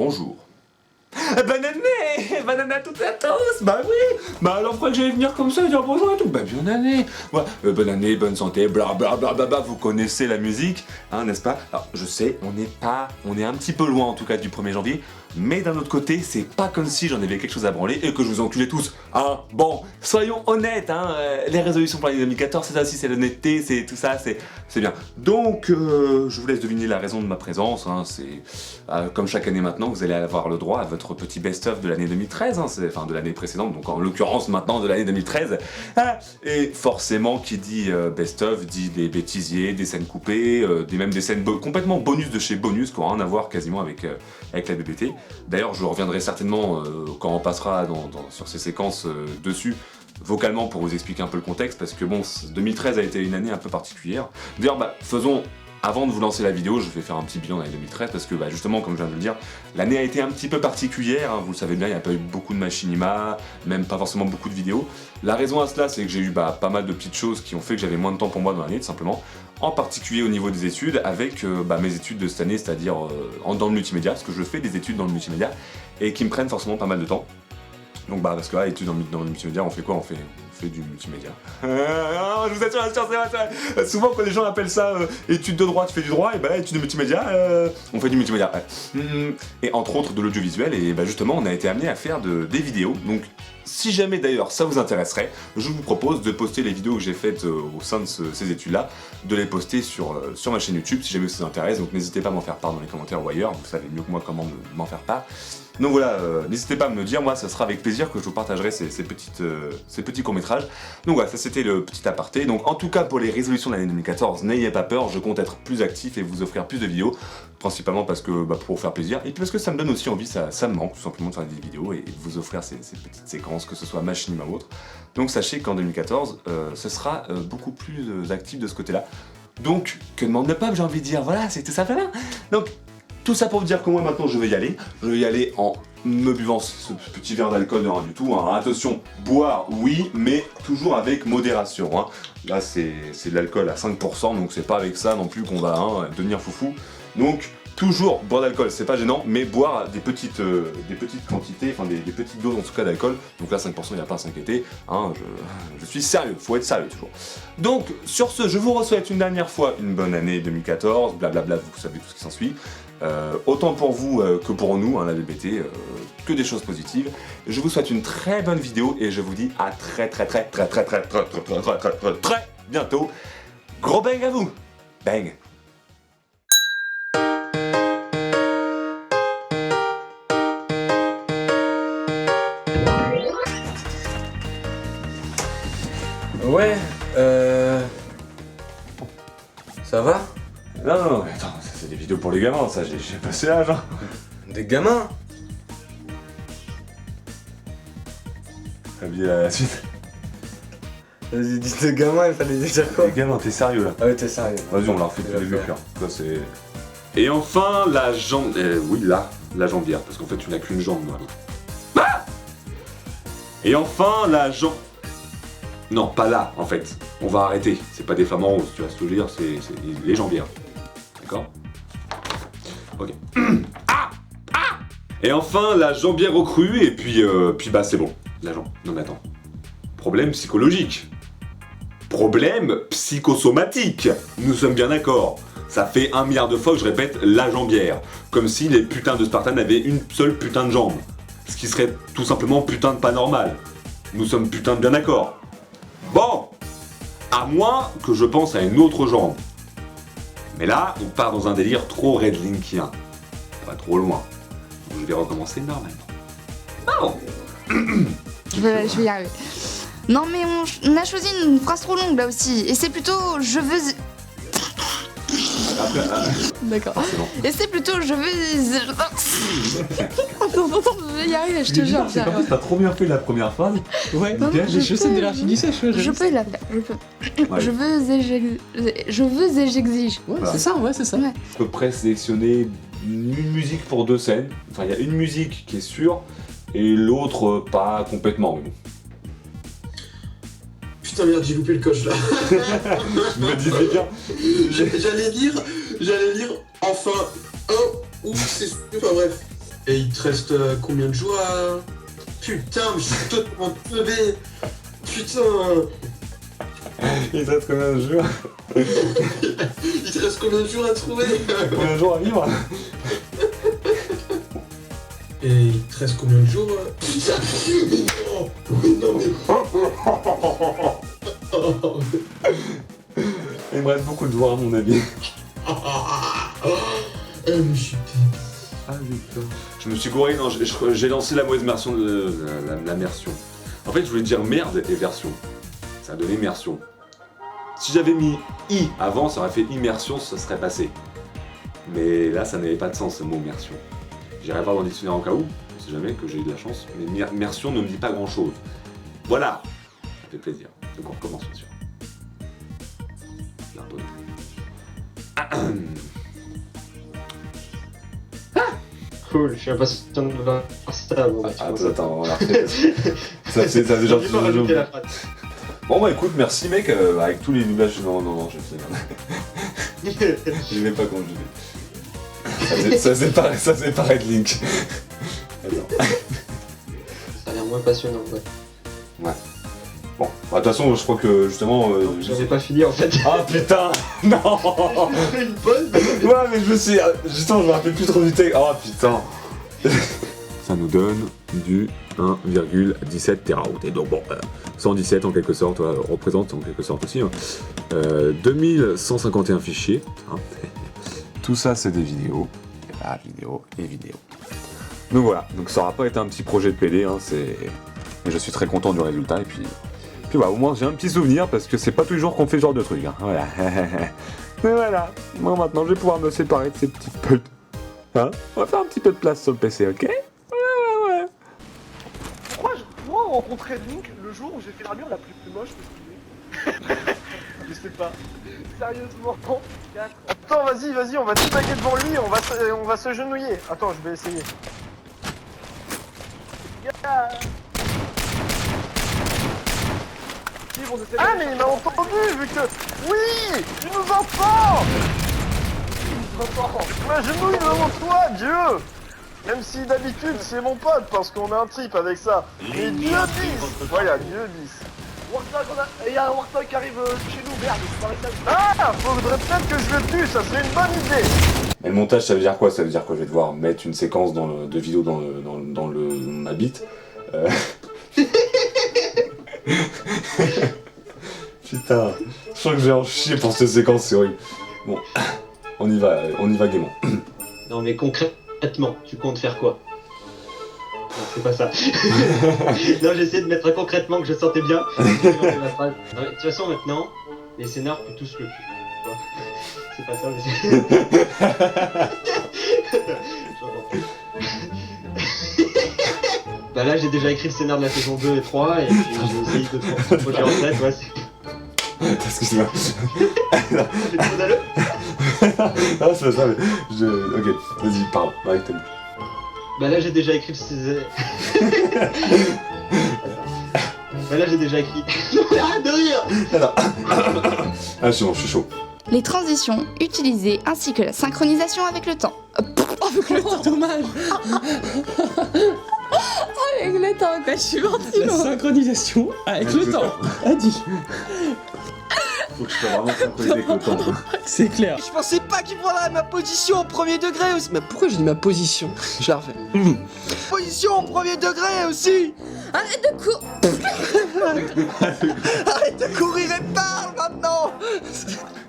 bonjour. Bonne année! Bonne année à toutes et à tous! Bah oui! Bah alors pourquoi que j'allais venir comme ça et dire bonjour et tout? Bah bonne année! Ouais, bonne année, bonne santé, bla bla bla bla bla, vous connaissez la musique, hein, n'est-ce pas? Alors je sais, on est un petit peu loin en tout cas du 1er janvier, mais d'un autre côté, c'est pas comme si j'en avais quelque chose à branler et que je vous enculais tous, hein? Bon, soyons honnêtes, hein, les résolutions pour l'année 2014, c'est ça aussi, c'est l'honnêteté, c'est tout ça, c'est bien. Donc, je vous laisse deviner la raison de ma présence, hein, c'est comme chaque année maintenant, vous allez avoir le droit à votre petit best-of de l'année 2013, hein, enfin de l'année précédente, donc en l'occurrence maintenant de l'année 2013. Ah, et forcément, qui dit best-of dit des bêtisiers, des scènes coupées, même des scènes complètement bonus de chez bonus, qui n'ont rien à voir quasiment avec la BBT. D'ailleurs, je reviendrai certainement quand on passera sur ces séquences dessus, vocalement pour vous expliquer un peu le contexte, parce que bon, 2013 a été une année un peu particulière. D'ailleurs, faisons... Avant de vous lancer la vidéo, je vais faire un petit bilan de l'année 2013 parce que justement, comme je viens de le dire, l'année a été un petit peu particulière, hein, vous le savez bien, il n'y a pas eu beaucoup de machinima, même pas forcément beaucoup de vidéos. La raison à cela, c'est que j'ai eu pas mal de petites choses qui ont fait que j'avais moins de temps pour moi dans l'année, tout simplement. En particulier au niveau des études, avec mes études de cette année, c'est-à-dire dans le multimédia, parce que je fais des études dans le multimédia, et qui me prennent forcément pas mal de temps. Donc parce que là, études dans le multimédia, on fait quoi? On fait du multimédia. Je vous assure, c'est vrai. Souvent quand les gens appellent ça études de droit, tu fais du droit, et là, études de multimédia, on fait du multimédia. Ouais. Et entre autres de l'audiovisuel, et justement, on a été amené à faire des vidéos. Donc, si jamais d'ailleurs ça vous intéresserait, je vous propose de poster les vidéos que j'ai faites au sein de ces études-là, de les poster sur ma chaîne YouTube, si jamais ça vous intéresse. Donc n'hésitez pas à m'en faire part dans les commentaires ou ailleurs, vous savez mieux que moi comment m'en faire part. Donc voilà, n'hésitez pas à me le dire, moi ça sera avec plaisir que je vous partagerai ces petits courts-métrages. Donc voilà, ça c'était le petit aparté. Donc en tout cas pour les résolutions de l'année 2014, n'ayez pas peur, je compte être plus actif et vous offrir plus de vidéos, principalement parce que pour vous faire plaisir, et puis parce que ça me donne aussi envie, ça me manque tout simplement de faire des vidéos et de vous offrir ces petites séquences, que ce soit machinima ou autre. Donc sachez qu'en 2014, ce sera beaucoup plus actif de ce côté-là. Donc, que demande le peuple, j'ai envie de dire, voilà, c'est tout simplement. Donc, tout ça pour vous dire que moi maintenant je vais y aller. Je vais y aller en me buvant ce petit verre d'alcool de rien du tout. Hein. Attention, boire, oui, mais toujours avec modération. Hein. Là c'est de l'alcool à 5%, donc c'est pas avec ça non plus qu'on va devenir foufou. Donc, toujours boire d'alcool, c'est pas gênant, mais boire des petites quantités, enfin des petites doses en tout cas d'alcool. Donc là 5%, il n'y a pas à s'inquiéter, hein, je suis sérieux, faut être sérieux toujours. Donc sur ce, je vous souhaite une dernière fois une bonne année 2014, blablabla, vous savez tout ce qui s'ensuit. Autant pour vous que pour nous, hein, la BBT, que des choses positives. Je vous souhaite une très bonne vidéo et je vous dis à très bientôt. Gros bang à vous. Bang. Ouais, ça va? Non, mais attends, ça c'est des vidéos pour les gamins, ça, j'ai passé l'âge, hein. Des gamins? T'as oublié la suite? Vas-y, dis des gamins, il fallait dire quoi? Les gamins, t'es sérieux là? Ah ouais, t'es sérieux. Vas-y, on la refait tous les deux cœurs. Ça c'est... Et enfin, la jambe... oui, là, la jambière, parce qu'en fait, tu n'as qu'une jambe, moi. Ah! Et enfin, la jambe... Non, pas là, en fait. On va arrêter. C'est pas des flamants roses, tu vois ce que je veux dire, c'est les jambières. D'accord? Ok. Ah! Ah! Et enfin, la jambière au cru, et puis c'est bon. La jambe. Non mais attends. Problème psychologique. Problème psychosomatique. Nous sommes bien d'accord. Ça fait 1 milliard de fois que je répète la jambière. Comme si les putains de Spartans avaient une seule putain de jambe. Ce qui serait tout simplement putain de pas normal. Nous sommes putain de bien d'accord. Bon, à moins que je pense à une autre jambe. Mais là, on part dans un délire trop redlinkien. Pas trop loin. Donc je vais recommencer normalement. Bon. Je vais y arriver. Non mais on a choisi une phrase trop longue là aussi. Et c'est plutôt je veux... D'accord. Bon. Et c'est plutôt je veux... Attends, je vais y arriver, je te jure. C'est pas t'as trop bien fait la première phrase. Ouais, Non, j'ai chaussé de l'artificiel, je peux la faire, je peux. Ouais. Je veux et j'exige. Ouais, Voilà. c'est ça, ouais, c'est ça. Ouais. À peu près sélectionner une musique pour 2 scènes. Enfin, il y a une musique qui est sûre et l'autre pas complètement. Mais bon. Putain merde, j'ai loupé le coche là. Je me disais bien. J'allais lire enfin un ou c'est enfin bref. Et il te reste combien de jours à... Putain, mais je suis totalement teubé. Putain. Il te reste combien de jours? Il te reste combien de jours à trouver? Combien de jours à vivre? Et il te reste combien de jours? Putain. Non mais... Il me reste beaucoup de jours à mon avis. Mais je suis... Ah putain. Je me suis gouré, non, j'ai lancé la mauvaise version de la version. En fait, je voulais dire merde et version. Ça a donné immersion. Si j'avais mis i avant, ça aurait fait immersion, ça serait passé. Mais là, ça n'avait pas de sens, ce mot immersion. J'irai voir dans le dictionnaire en cas où, on sait jamais que j'ai eu de la chance, mais immersion ne me dit pas grand chose. Voilà. Ça fait plaisir. Donc on recommence, bien sûr. Cool, je suis impatient de voir ça. Bon, Attends, on va refaire. ça fait déjà J'ai pas rajouté la phrase. Bon bah écoute, merci mec, avec tous les doublages... Non, je sais pas. Je vais pas conjuguer. Ça séparait de Link. Attends. Ça a l'air moins passionnant, ouais. Ouais. Bon, bah de toute façon, je crois que justement... J'avais pas fini en fait. Ah putain. Non. J'ai fait une pause. Ouais, mais je me suis... Justement, je me rappelle plus trop du texte. Oh putain. Ça nous donne du 1,17 teraoctets. Et donc bon, 117 en quelque sorte, représente en quelque sorte aussi 2151 fichiers. Hein. Tout ça c'est des vidéos. Et là, vidéo et vidéo. Donc voilà, donc ça aura pas été un petit projet de PD, hein, mais je suis très content du résultat et puis bah, au moins j'ai un petit souvenir parce que c'est pas tous les jours qu'on fait ce genre de truc. Hein. Voilà. Mais voilà, moi maintenant je vais pouvoir me séparer de ces petites putes. Hein, on va faire un petit peu de place sur le PC, ok? Ouais. Pourquoi on rencontrait Link le jour où j'ai fait l'armure la plus moche possible? Je sais pas. Sérieusement. Attends, vas-y, on va débaguer devant lui, on va se genouiller. Attends, je vais essayer. Ah mais il m'a entendu vu que... Oui, tu nous entends. Je m'agenouille devant toi, Dieu. Même si d'habitude c'est mon pote parce qu'on a un trip avec ça. Mais Dieu 10. Voilà, Dieu 10. Il y a un Warthog qui arrive chez nous, merde, je parlais ça. Ah, faudrait peut-être que je le tue, ça serait une bonne idée. Et le montage, ça veut dire quoi? Ça veut dire que je vais devoir mettre une séquence de vidéo dans ma bite. Putain, je sens que je vais en chier pour cette séquence, c'est horrible. Bon, on y va gaiement. Non mais concrètement, tu comptes faire quoi? Non, c'est pas ça. Non, j'ai essayé de mettre un concrètement que je sentais bien. Non, de toute façon, maintenant, les scénars puent tous le cul. Non, c'est pas ça, mais Bah là, j'ai déjà écrit le scénar de la saison 2 et 3, et puis j'ai essayé de faire ce projet en tête, ouais, Excuse-moi. J'ai trop d'alleux. Non, c'est pas ça, mais ok, vas-y, parle, avec ta vie. Bah là, j'ai déjà écrit le... Bah là, j'ai déjà écrit... Arrête de rire. Alors... Ah, c'est bon, je suis chaud. Les transitions utilisées ainsi que la synchronisation avec le temps. Avec le temps, dommage. Avec le temps, quoi, je suis partie. La synchronisation avec le temps, a dit. Faut que je sois vraiment synchronisé avec le temps. C'est clair. Je pensais pas qu'il prendrait ma position au premier degré aussi. Mais pourquoi je dis ma position? Je la refais. Position au premier degré aussi. Arrête de courir. Arrête de courir et parle maintenant.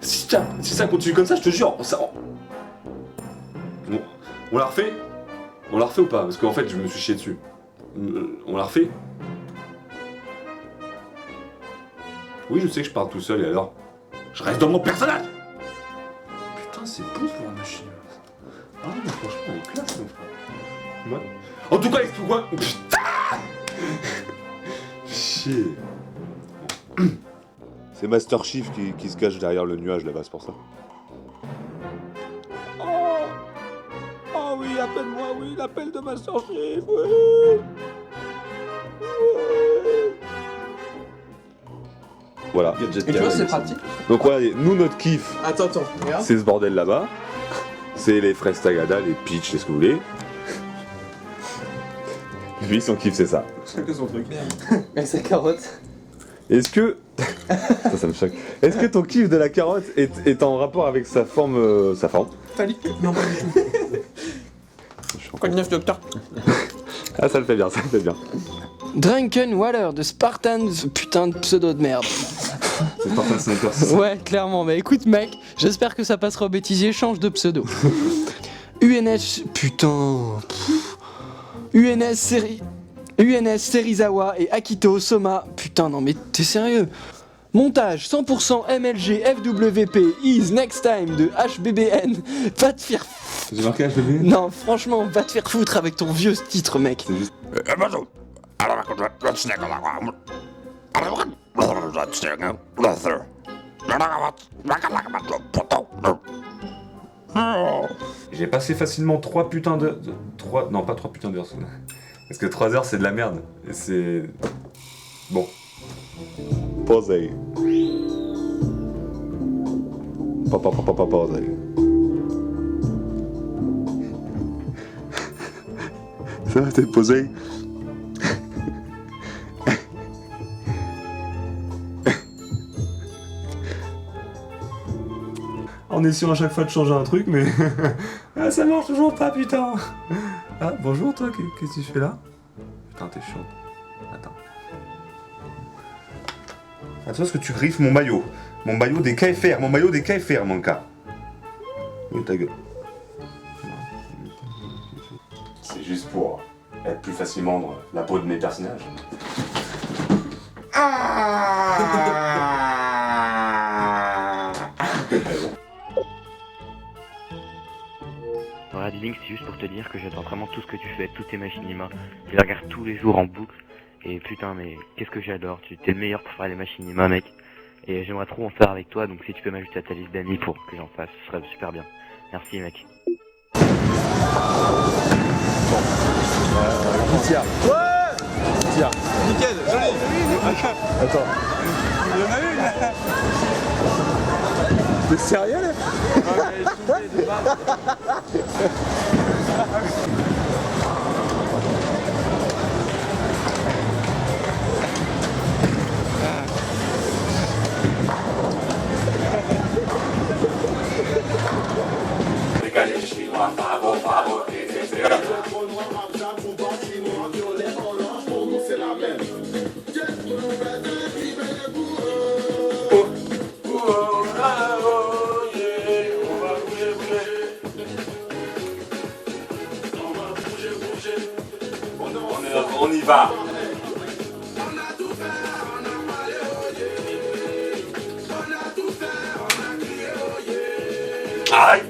Si ça continue comme ça, je te jure, on la refait? On la refait ou pas? Parce qu'en fait, je me suis chié dessus. On la refait? Oui, je sais que je parle tout seul, et alors? Je reste dans mon personnage! Putain, c'est bon pour la machine. Ah mais franchement, elle est classe, mon frère. Ouais. En tout cas, explique-moi... Putain! Chier. C'est Master Chief qui se cache derrière le nuage là-bas, c'est pour ça. Oh oui, appelle-moi, oui, l'appel de Master Chief, oui. Voilà. Et tu vois, c'est pratique. Donc voilà, nous notre kiff, Attends, regarde. c'est ce bordel là-bas. C'est les fraises Tagada, les Peach, c'est ce que vous voulez. Lui, son kiff, c'est ça. Chacun son truc. Avec sa carotte. Est-ce que... ça me choque. Est-ce que ton kiff de la carotte est en rapport avec sa forme... Phallique. Non, pas du tout. Quoi de neuf, docteur? Ah, ça le fait bien, ça le fait bien. Drunken Water de Spartans, putain de pseudo de merde. C'est Spartan Sniper. Ouais, clairement. Mais écoute, mec, j'espère que ça passera au bêtisier, change de pseudo. UNS, putain. UNS Serizawa et Akito Soma. Putain, non, mais t'es sérieux? Montage 100% MLG FWP Is Next Time de HBBN. Va te faire. J'ai marqué HBB? Non, franchement, va te faire foutre avec ton vieux titre, mec. C'est juste... J'ai passé facilement 3 putains d'heures... 3... Non, pas 3 putains d'heures. Parce que 3 heures, c'est de la merde. Et c'est... Bon. Posez. Posez. Ça va, t'es posé? On est sûr à chaque fois de changer un truc, mais ah, ça marche toujours pas, putain. Ah, bonjour toi, qu'est-ce que tu fais là? Putain, t'es chiant. Attends. Attends, parce que tu griffes mon maillot. Mon maillot des KFR, mon gars. Oui, ta gueule. C'est juste pour être plus facilement dans la peau de mes personnages. Voilà, Link, c'est juste pour te dire que j'attends vraiment tout ce que tu fais, tous tes machinima. Je les regarde tous les jours en boucle. Et putain, mais qu'est-ce que j'adore. Tu es le meilleur pour faire les machinima, mec. Et j'aimerais trop en faire avec toi, donc si tu peux m'ajouter à ta liste d'amis pour que j'en fasse, ce serait super bien. Merci, mec. Tiens. Ouais. Tiens. Nickel, joli. Attends. Il y en a une. T'es sérieux là? On y va. Aïe.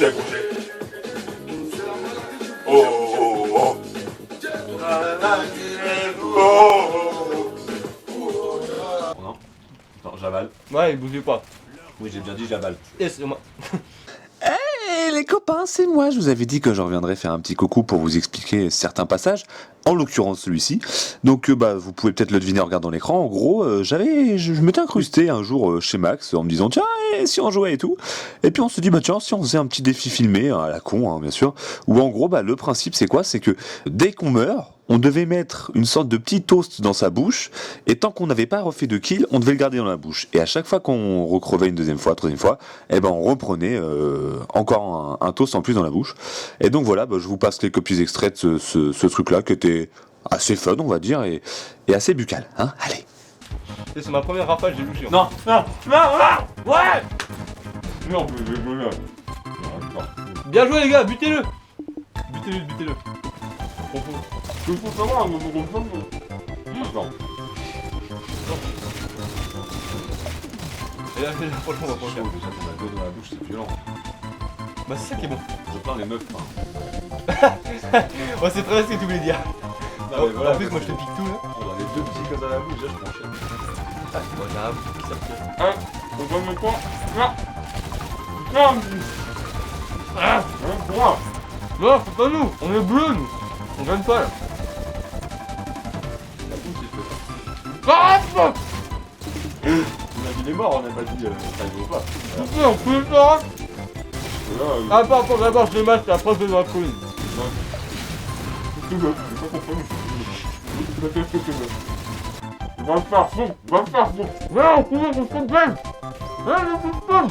Bougez. Oh. Non, j'avale. Ouais, bougez pas. Oui, j'ai bien dit j'avale. Et c'est moi. Hey les copains, c'est moi. Je vous avais dit que je reviendrais faire un petit coucou pour vous expliquer certains passages, en l'occurrence celui-ci. Donc vous pouvez peut-être le deviner en regardant l'écran. En gros, je m'étais incrusté un jour chez Max en me disant tiens, et si on jouait et tout. Et puis on se dit bah tiens, si on faisait un petit défi filmé à la con, hein, bien sûr. Où en gros le principe c'est quoi? C'est que dès qu'on meurt, on devait mettre une sorte de petit toast dans sa bouche, et tant qu'on n'avait pas refait de kill, on devait le garder dans la bouche. Et à chaque fois qu'on recrevait une deuxième fois, troisième fois, eh ben on reprenait encore un toast en plus dans la bouche. Et donc voilà, je vous passe quelques petits extraits de ce truc-là qui était assez fun, on va dire, et assez buccal. Hein, allez. C'est ma première rafale, j'ai loupé. Non, ouais. Non, bien joué les gars, butez-le. Butez-le. Il faut savoir, non. Et là, franchement, on va pas le faire. Ça tombe à dos dans la bouche, c'est violent. Bah, c'est ça qui est bon. Je plains les meufs. Ouais, c'est très bien ce que tu voulais dire. Non, mais voilà, en plus, moi je te pique tout là. On a les deux petits comme ça dans la bouche, déjà je prends cher. Moi j'avoue, qui sortent. Hein? On va me quoi? Non! Non! Ah! Hein? Pour moi! Non, c'est pas nous, on est bleus nous. On gagne pas là. Ah, Il est mort, on n'a pas dit ça vaut pas. putain, on peut le faire. Ah, pardon, d'abord je les match et après je vais dans la colline. Tu veux, j'ai pas compris. Qu'est-ce que tu veux? Va le faire fou, va le faire fou. Viens, on couvre, on se comprenne. Viens, je te donne.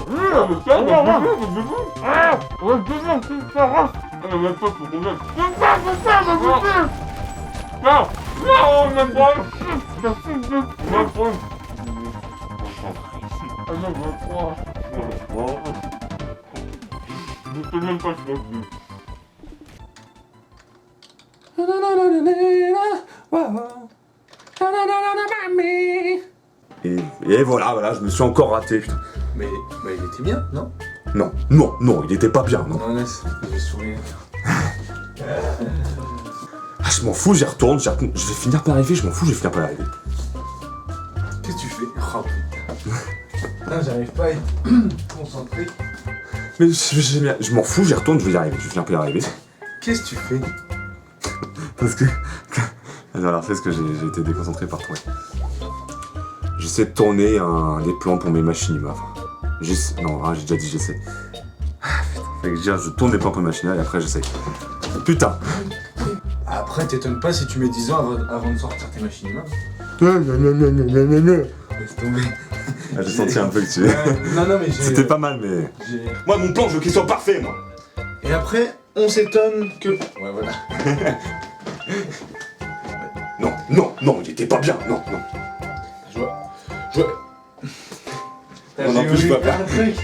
Ah, on va te donner un petit parent. On va pas pour qu'on gagne. Non, non, on n'aime pas. Ah non, je crois. Je te même pas ce que Et voilà, je me suis encore raté, putain. Mais il était bien, non? Non, il était pas bien, non. Non, laisse, j'ai souri. Ah, je m'en fous, j'y retourne, je vais finir par arriver, je m'en fous, je vais finir par arriver. Qu'est-ce que tu fais? Oh putain. Putain, j'arrive pas à être concentré. Mais je m'en fous, j'y retourne, je vais y arriver, je vais finir par y arriver. Qu'est-ce que tu fais? Parce que... Alors, c'est ce que j'ai été déconcentré par toi. J'essaie de tourner des plans pour mes machines, enfin... Non, j'ai déjà dit j'essaie. Ah, putain, fait que je tourne des plans pour mes machines et après j'essaye. Putain. Après, t'étonnes pas si tu mets 10 ans avant de sortir tes machines. Laisse tomber. Ah, j'ai senti un peu que tu... Non, mais j'ai... C'était pas mal, mais... Moi, mon plan, je veux qu'il soit parfait, moi. Et après, on s'étonne que... Ouais, voilà. Non, il était pas bien, non. Je vois. Non, en plus, je peux pas. un truc.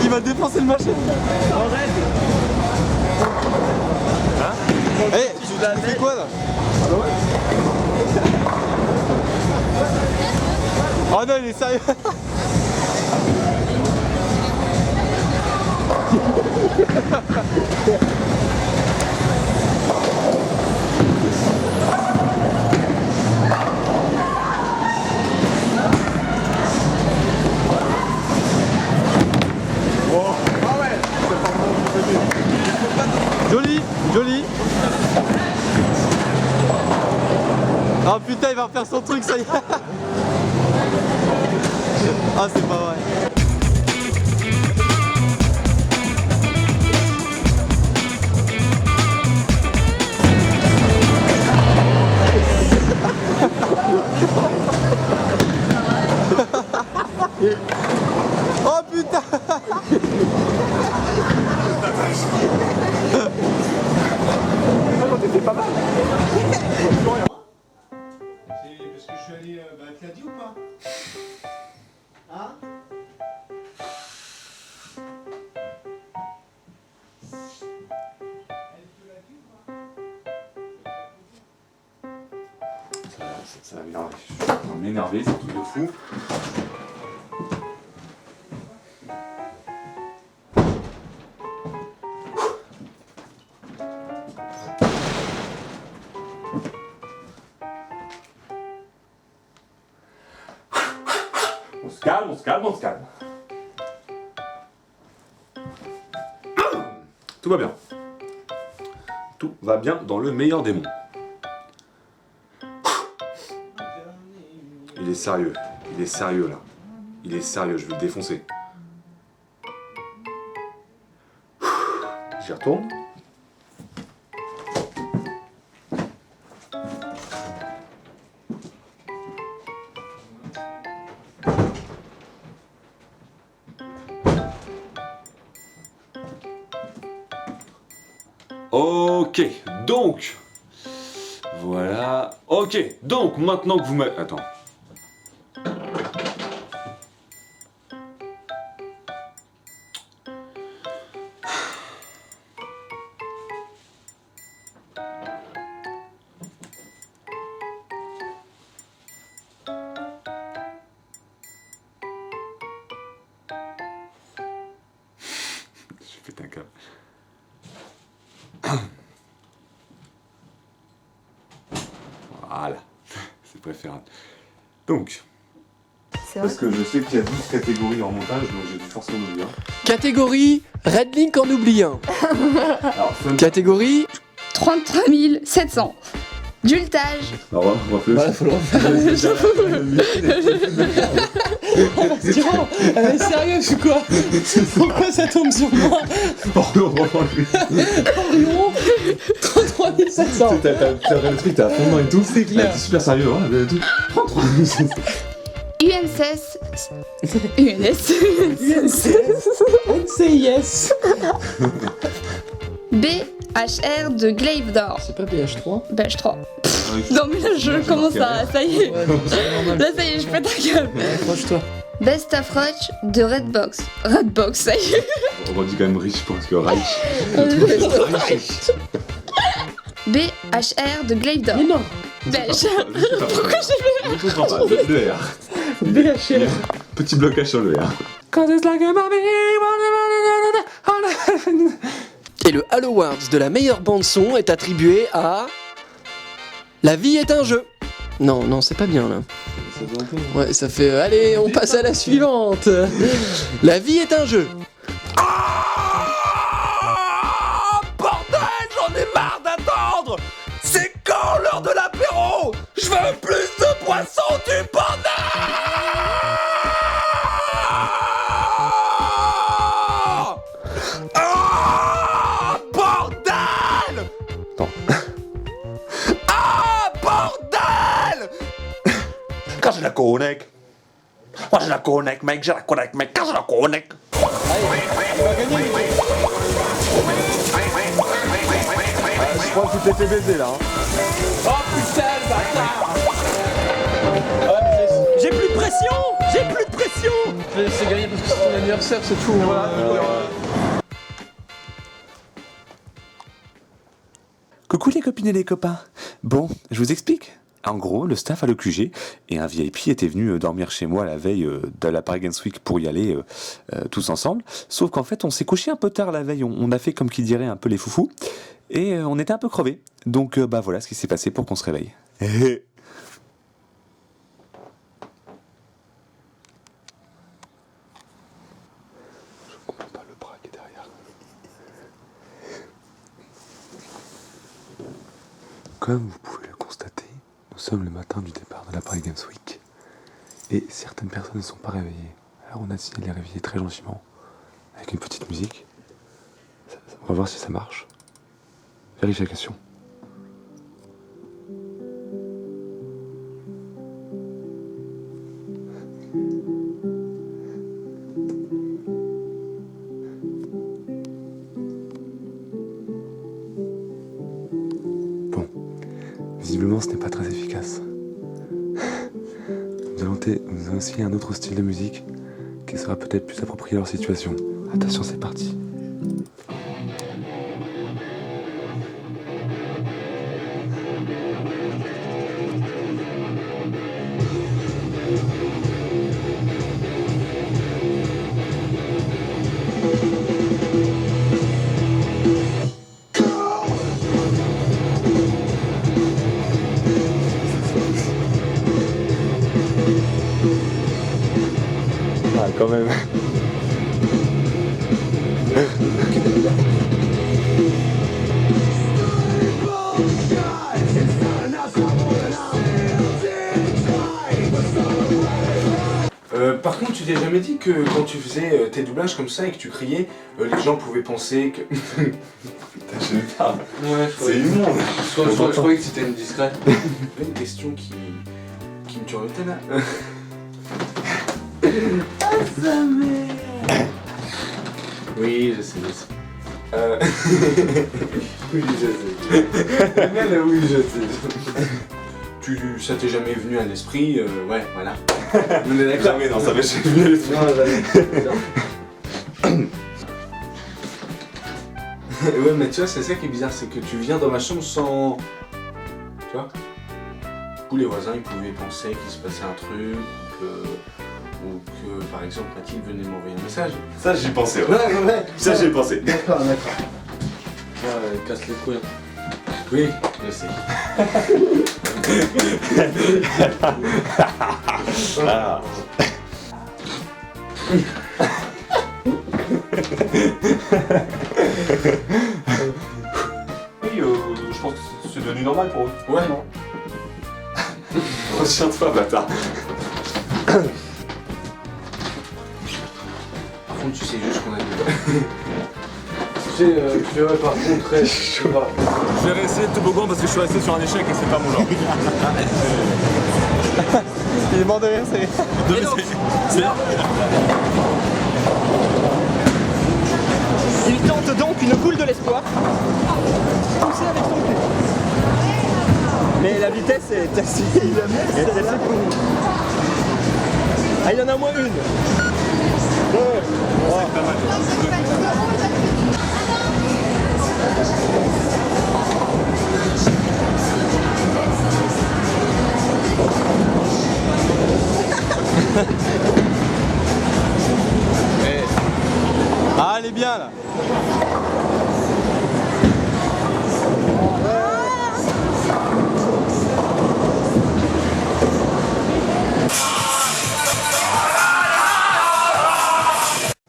Il va défoncer le machin. Hein? Eh, tu fais quoi là? Oh non, il est sérieux. Joli. Oh putain, il va refaire son truc, ça y est. Ah, c'est pas vrai. Oh putain. T'étais pas mal. C'est parce que je suis allé. Elle te l'a dit ou pas? Hein? Elle te l'a dit ou pas? Ça va m'énerver. Je suis en train de m'énerver, c'est un truc de fou. On se calme. Tout va bien. Tout va bien dans le meilleur des mondes. Il est sérieux là. Il est sérieux, je vais le défoncer. J'y retourne. Ok, donc voilà. Ok, donc maintenant que vous m'avez... Attends. J'ai fait un câble. Voilà. préférable. Donc, C'est vrai. parce que je sais qu'il y a 12 catégories en montage, donc j'ai dû forcément oublier. Catégorie Red Link en oublie un. Alors, fun. Catégorie 33 700. Dultage. Alors, on va faire. Voilà, faut le refaire. Bastien, elle est sérieuse ou quoi? Pourquoi ça tombe sur moi? Orion 33 700. T'as le truc, t'as à fond et tout. C'est clair. T'es super sérieux, hein, tout. 33. UNSS. UNS. NCIS. BHR de Glaive d'Or. C'est pas BH3? BH3. Non mais là je commence à... Ça y est. Ouais, bon, c'est normal. Là ça y est, je pète un câble. Approche-toi. Best of Roach de Redbox. Redbox, ça y est. On va dire quand même riche, je pense que Reich. BHR de Glaive d'Or. Mais non. BHR. Pourquoi j'ai Je comprends pas, le R. BHR. Petit blocage sur le R. Et le Halo Awards de la meilleure bande-son est attribué à... La vie est un jeu. Non, non, c'est pas bien là. Ouais, ça fait... allez, on passe à la suivante. La vie est un jeu. Bordel, j'en ai marre d'attendre. C'est quand l'heure de l'apéro? Je veux plus de poissons du panda. Ah, bordel. Non. Ah, bordel. Quand je la connecte. Moi je la connecte, mec, je la connecte, mec, quand je la connecte. Je crois que tu t'es fait baiser là. Oh putain, le bâtard. J'ai plus de pression. J'ai plus de pression. C'est gagné parce que c'est ton anniversaire, c'est tout. Coucou les copines et les copains. Bon, je vous explique. En gros, le staff à l'EQG et un VIP était venu dormir chez moi la veille de la Paris Games Week pour y aller tous ensemble. Sauf qu'en fait, on s'est couché un peu tard la veille. On a fait comme qui dirait un peu les foufous. Et on était un peu crevés. Donc bah voilà ce qui s'est passé pour qu'on se réveille. Je comprends pas le bras qui est derrière. Comme vous pouvez le constater, nous sommes le matin du départ de la Paris Games Week. Et certaines personnes ne sont pas réveillées. Alors on a décidé de les réveiller très gentiment, avec une petite musique. On va voir si ça marche. Vérification. Bon, visiblement ce n'est pas très efficace. Nous allons essayer un autre style de musique qui sera peut-être plus approprié à leur situation. Attention, c'est parti. Ah, quand même. Par contre, tu t'es jamais dit que quand tu faisais tes doublages comme ça et que tu criais, les gens pouvaient penser que... Je parle. Ouais, C'est immonde. je croyais que c'était une discrète. Une question qui me turlutait là. Oui, je sais. Oui, je sais. Oui, je sais. Ça t'est jamais venu à l'esprit, ouais, voilà. On est d'accord. Jamais, non, ça m'est jamais venu à l'esprit. Ouais, mais tu vois, c'est ça qui est bizarre, c'est que tu viens dans ma chambre sans... Tu vois? Du coup, les voisins, ils pouvaient penser qu'il se passait un truc, ou que, par exemple, Mathilde venait m'envoyer un message. Ça, j'y pensais, ouais. Ouais. Ça, j'y ai pensé. D'accord. Ouais, casse les couilles. Oui, Je sais. Ah. Oui, je pense que c'est devenu normal pour eux. Ouais. Retiens-toi, bâtard. Par contre, tu sais juste qu'on a dit. Tu sais, par contre, très. Je vais réessayer le toboggan parce que je suis resté sur un échec et c'est pas mon genre. Il est mort de rire, c'est... Il tente donc une boule de l'espoir. Pousser avec son cul. Mais la vitesse est assez... Ah, il y en a au moins une. 2, 3. Ah, elle est bien là.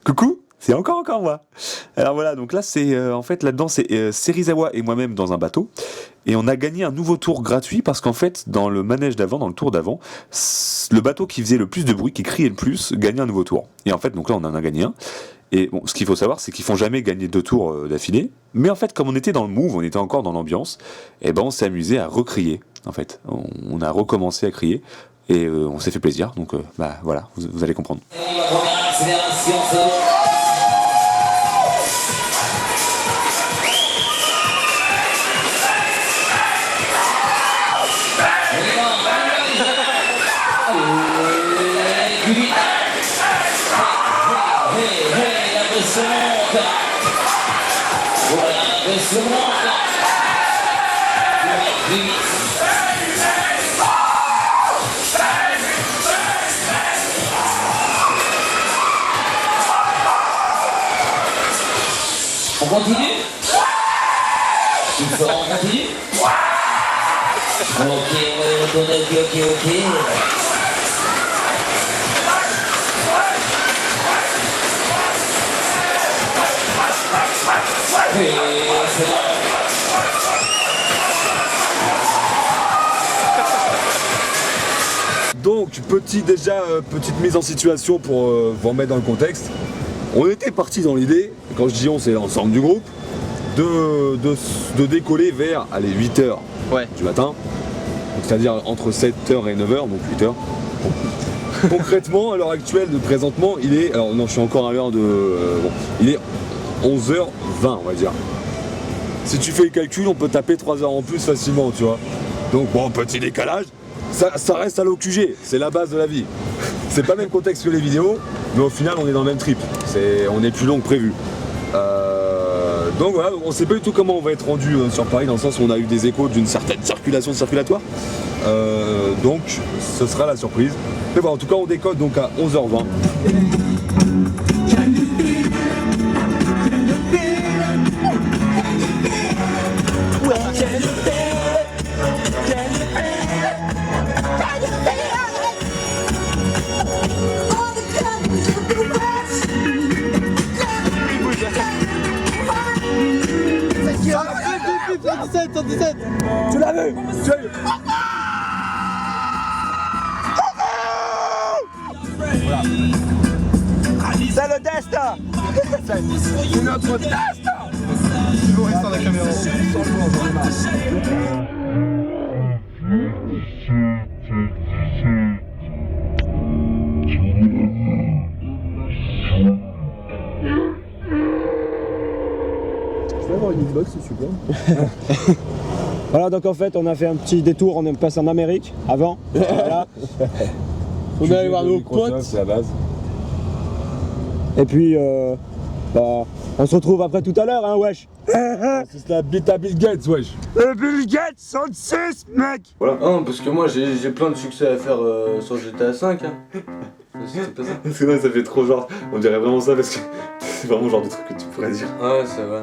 Coucou, c'est encore moi. Alors voilà, donc là c'est en fait là-dedans c'est Serizawa et moi-même dans un bateau et on a gagné un nouveau tour gratuit parce qu'en fait dans le manège d'avant, dans le tour d'avant, le bateau qui faisait le plus de bruit, qui criait le plus, gagnait un nouveau tour. Et en fait donc là on en a gagné un. Et bon, ce qu'il faut savoir, c'est qu'ils font jamais gagner 2 tours d'affilée. Mais en fait, comme on était dans le move, on était encore dans l'ambiance, et ben on s'est amusé à recrier. En fait, on a recommencé à crier et on s'est fait plaisir. Donc bah voilà, vous allez comprendre. On continue? Il faut on continue? Ok, on va y retourner, ok. Oui, c'est bon. Donc, petite mise en situation pour vous remettre dans le contexte. On était parti dans l'idée, quand je dis on, c'est l'ensemble du groupe, de décoller vers 8h du matin. C'est-à-dire entre 7h et 9h, donc 8h. Concrètement, à l'heure actuelle, présentement, il est... Alors non, je suis encore à l'heure de... il est 11h20, on va dire. Si tu fais le calcul, on peut taper 3 heures en plus facilement, tu vois. Donc bon, petit décalage. Ça reste à l'OQG, c'est la base de la vie. C'est pas le même contexte que les vidéos, mais au final on est dans le même trip. On est plus long que prévu. Donc voilà, on sait pas du tout comment on va être rendu sur Paris, dans le sens où on a eu des échos d'une certaine circulation circulatoire. Donc ce sera la surprise. Mais bon, en tout cas on décode donc à 11h20. Tu l'as vu? Voilà. C'est le destin. C'est notre destin. Si vous restez dans la caméra, sans le voir, j'en ai marre. Je vais avoir une Xbox si tu peux. Voilà, donc en fait, on a fait un petit détour, on est passé en Amérique avant. Voilà. On est allé voir nos potes. C'est la base. Et puis, on se retrouve après tout à l'heure, hein, wesh. C'est la bite à Bill Gates, wesh. Bill Gates, 106, mec. Voilà. Non, parce que moi j'ai plein de succès à faire sur GTA 5. Hein. C'était pas ça. Parce que non, ça fait trop genre. On dirait vraiment ça parce que c'est vraiment le genre de truc que tu pourrais dire. Ouais, c'est vrai.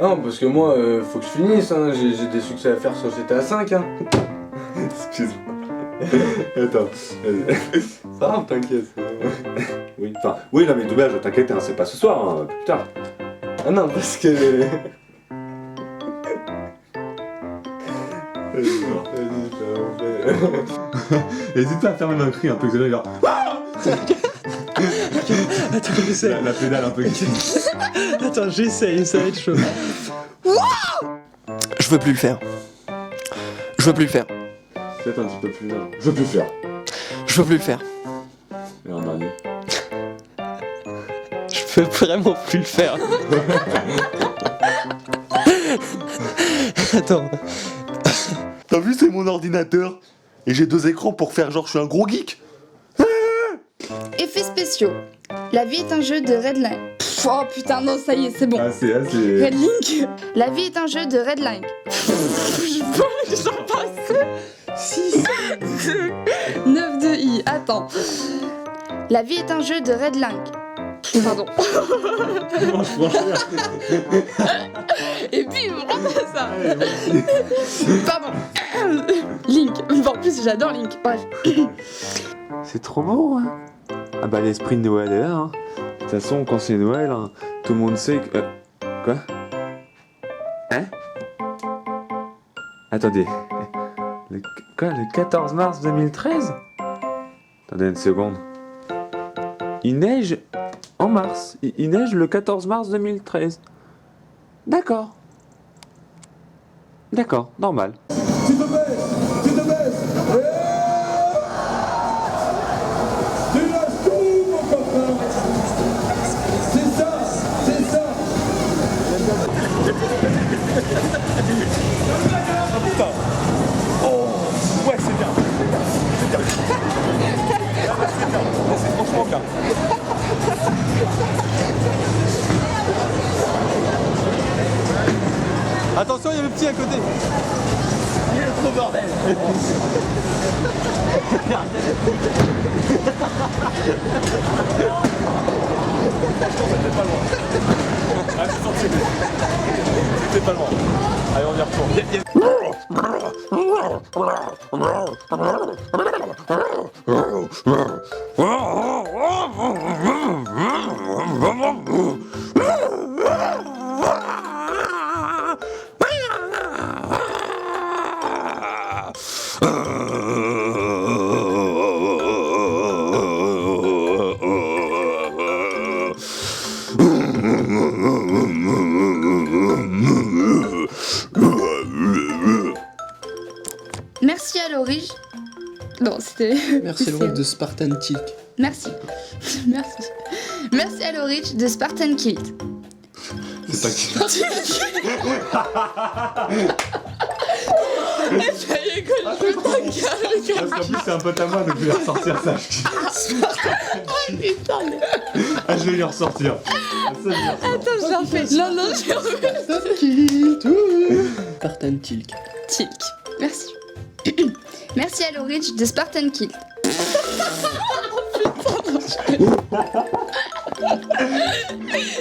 Non, parce que moi, faut que je finisse, hein. J'ai des succès à faire sur GTA 5, hein. Excuse-moi. Attends. Ça va, t'inquiète. Oui, enfin, oui, non, mais doublage, t'inquiète, hein, c'est pas ce soir, hein, plus tard. Ah non, parce que... N'hésite pas à faire même un cri un peu exagéré, genre. Attends, j'essaie. La pédale un peu. Attends, j'essaye, ça va être chaud. Je veux plus le faire. Je veux plus le faire. Peut-être un petit peu plus là. Je veux plus faire. Je veux plus le faire. Et un dernier. Je veux vraiment plus le faire. Attends. T'as vu, c'est mon ordinateur. Et j'ai 2 écrans pour faire genre je suis un gros geek. Effets spéciaux. La vie est un jeu de Redline. Oh putain, non, ça y est, c'est bon. Ah, c'est. Red Link. La vie est un jeu de Red Link. Je peux j'en passe. 6, 9 de I. Attends. La vie est un jeu de Red Link. Pardon. Et puis, vraiment ça. Pardon. Link. En plus, j'adore Link. Bref. C'est trop beau, hein. Ah bah l'esprit de Noël est là, hein. De toute façon, quand c'est Noël, hein, tout le monde sait que... Quoi? Hein? Attendez. Quoi, le 14 mars 2013? Attendez une seconde. Il neige en mars. Il neige le 14 mars 2013. D'accord. D'accord, normal. S'il te plaît, s'il te plaît. Tu lâches tout, mon copain. C'est ça, c'est ça. Oh putain. Oh, ouais, c'est bien. C'est bien. C'est bien. C'est franchement bien. Attention, il y a le petit à côté. Il est trop bordel. C'était pas loin. Ah, c'est sorti. C'était pas loin. Allez, on y Merci à l'origine. Non, c'était. Merci à l'origine de Spartan Tilk. Merci. Merci. Merci à l'origine de Spartan Kilt. C'est pas qui. Ça y est, que je Parce qu'en plus, c'est un pote à moi, donc je vais ressortir ça. Oh putain, mais... Ah, je vais lui ressortir. Attends, je l'en refais. Non, non, je l'en refais. Spartan Tilk. Tilk. Merci. Merci à l'origine de Spartan Kilt.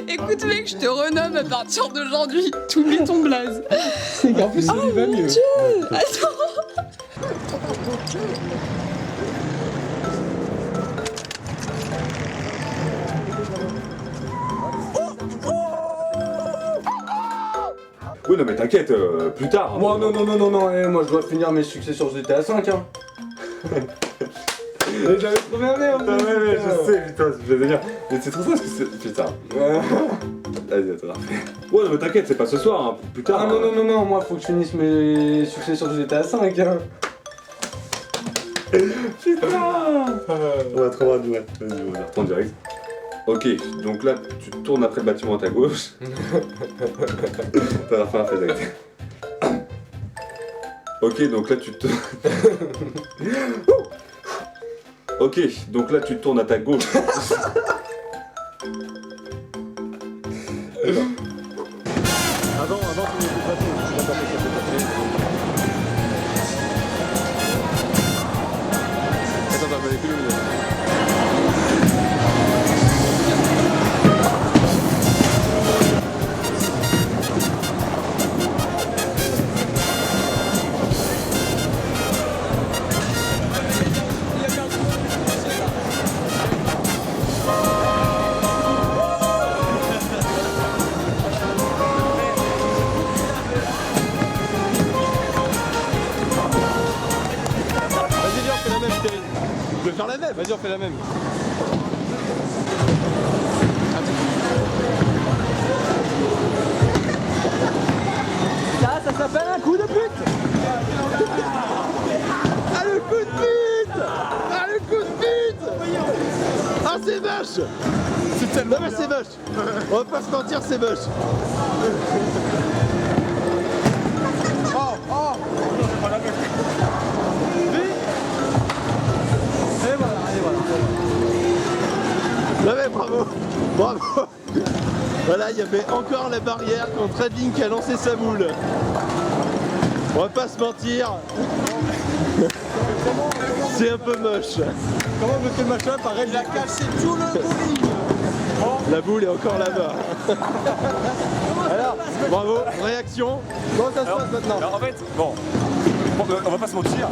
Écoute mec, je te renomme à partir d'aujourd'hui. T'oublies ton blaze. C'est qu'en plus, ça lui va mieux. Dieu. Attends. Oui, non, mais t'inquiète, plus tard. Moi, non, moi je dois finir mes succès sur GTA 5, hein. J'avais trop bien en Ah ouais, je sais, putain, je vais dire. Mais c'est trop ça parce que c'est. Putain. Vas-y, attends. Ouais, non, mais t'inquiète, c'est pas ce soir, hein, plus tard. Ah non, moi faut que je finisse mes succès sur GTA 5, hein. Putain. On va trop voir du ouais. Vas-y, on va reprendre direct. Ok, donc là, tu tournes après le bâtiment à ta gauche. T'as la fin à faire direct. Ok, donc là, tu te. Ok, donc là, tu te tournes à ta gauche. Avant, tu n'étais pas tout. Tu vas taper sur le papier. Attends, mais plus le Ça s'appelle un coup de pute. Ah le coup de pute! Ah le coup de pute! Ah c'est moche! Non mais c'est moche! On va pas se mentir, c'est moche! Oh! Oh! Et voilà. Non mais bravo! Bravo! Voilà, il y avait encore la barrière quand Trading a lancé sa boule. On va pas se mentir. C'est un peu moche. Comment monsieur le machin paraît? Il a cassé tout le bowling. La boule est encore là-bas. Alors, bravo, réaction. Comment ça se passe maintenant? Alors en fait, bon, on va pas se mentir,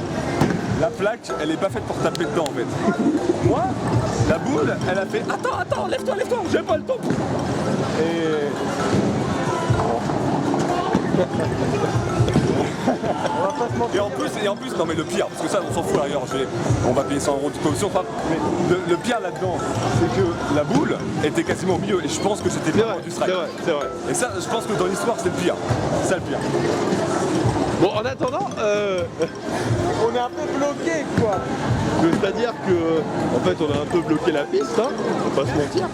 la plaque, elle est pas faite pour taper dedans en fait. Moi, la boule, elle a fait attends, lève-toi, j'ai pas le temps. Et en plus, non mais le pire, parce que ça on s'en fout ailleurs, on va payer 100 € de commission, mais le pire là-dedans, c'est que la boule était quasiment au milieu et je pense que c'était bien du strike. C'est vrai. Et ça, je pense que dans l'histoire, c'est le pire. C'est le pire. Bon, en attendant, On est un peu bloqué quoi. c'est-à-dire que, en fait, on a un peu bloqué la piste, hein, on va pas se mentir.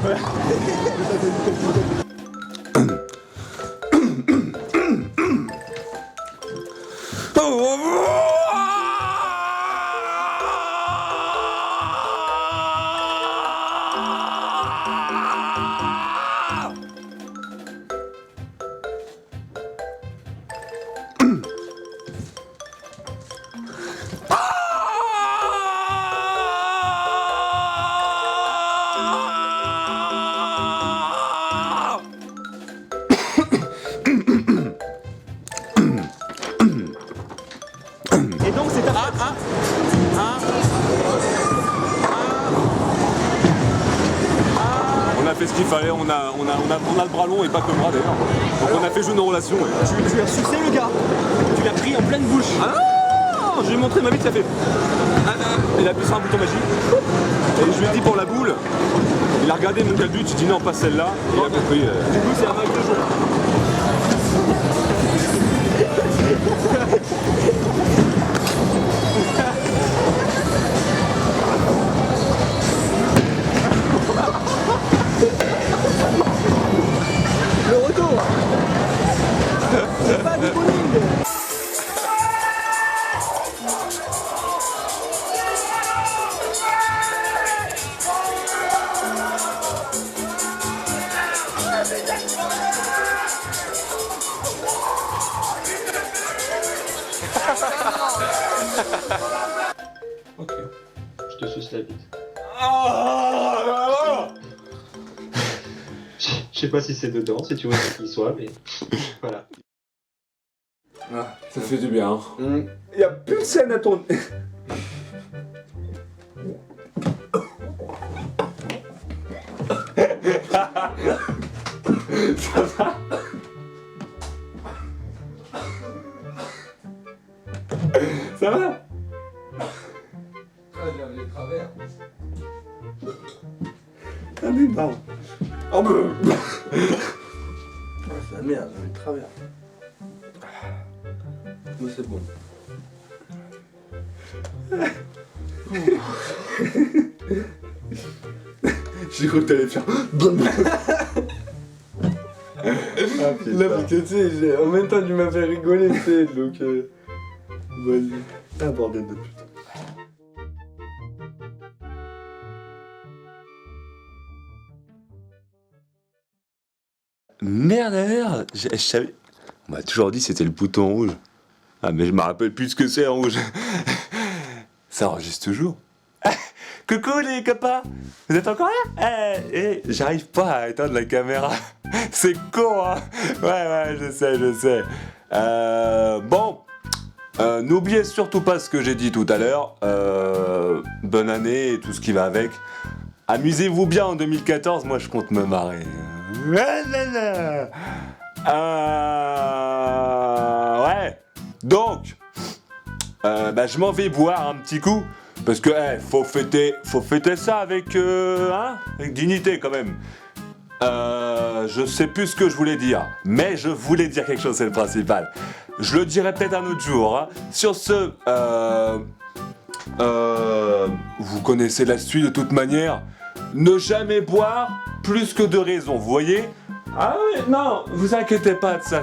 Et donc c'est ta On a fait ce qu'il fallait, on a le bras long et pas que le bras d'ailleurs. Donc on a fait jeu nos relations. Tu as sucé le gars. Tu l'as pris en pleine bouche. Ah non, je lui ai montré ma bite, il a fait. Il a appuyé sur un bouton magique. Et je lui ai dit pour la boule. Il a regardé mon calbut, il dit non, pas celle-là. Et il a compris. Du coup c'est un match de jour. Le retour. C'est pas du bowling. Ok. Je te suce la bite. Je sais pas si c'est dedans, si tu veux qu'il soit, mais voilà. Ah, ça fait du bien. Il y a plus de scène à tourner. Ça va? Ça va? J'avais les travers. Ah mais pardon. Oh bah. C'est la merde, j'avais le travers. Mais c'est bon. J'ai cru que t'allais faire. Ah, là, parce que tu sais, en même temps, tu m'as fait rigoler, tu sais, donc. Vas-y. Ah, bordel de pute. Merde alors, je savais. On m'a toujours dit que c'était le bouton rouge. Ah mais je me rappelle plus de ce que c'est en rouge. Ça enregistre toujours. Coucou les copains, vous êtes encore là? J'arrive pas à éteindre la caméra. C'est con hein. Ouais, je sais. Bon, n'oubliez surtout pas ce que j'ai dit tout à l'heure. Bonne année et tout ce qui va avec. Amusez-vous bien en 2014, moi je compte me marrer. Ouais. Donc, je m'en vais boire un petit coup. Parce que, faut fêter ça avec, avec dignité quand même. Je sais plus ce que je voulais dire, mais je voulais dire quelque chose, c'est le principal. Je le dirai peut-être un autre jour. Hein. Sur ce, vous connaissez la suite de toute manière. Ne jamais boire plus que de raison, vous voyez? Ah oui, non, vous inquiétez pas de ça,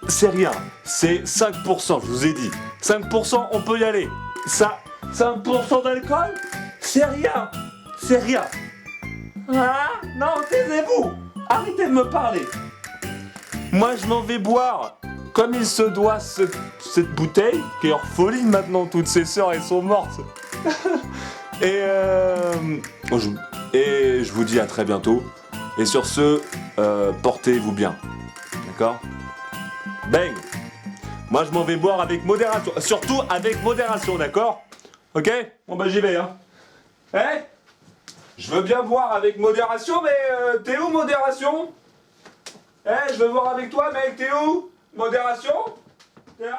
c'est rien. C'est 5%, je vous ai dit. 5%, on peut y aller. Ça, 5% d'alcool, c'est rien. C'est rien. Ah, non, taisez-vous. Arrêtez de me parler. Moi, je m'en vais boire comme il se doit cette bouteille, qui est orpheline maintenant, toutes ses sœurs, elles sont mortes. Et je vous dis à très bientôt. Et sur ce, portez-vous bien. D'accord? Bang! Moi, je m'en vais boire avec modération. Surtout avec modération, d'accord? Ok? Bon, bah, j'y vais, hein. Je veux bien boire avec modération, mais t'es où, modération? Je veux boire avec toi, mec, t'es où? Modération? T'es là?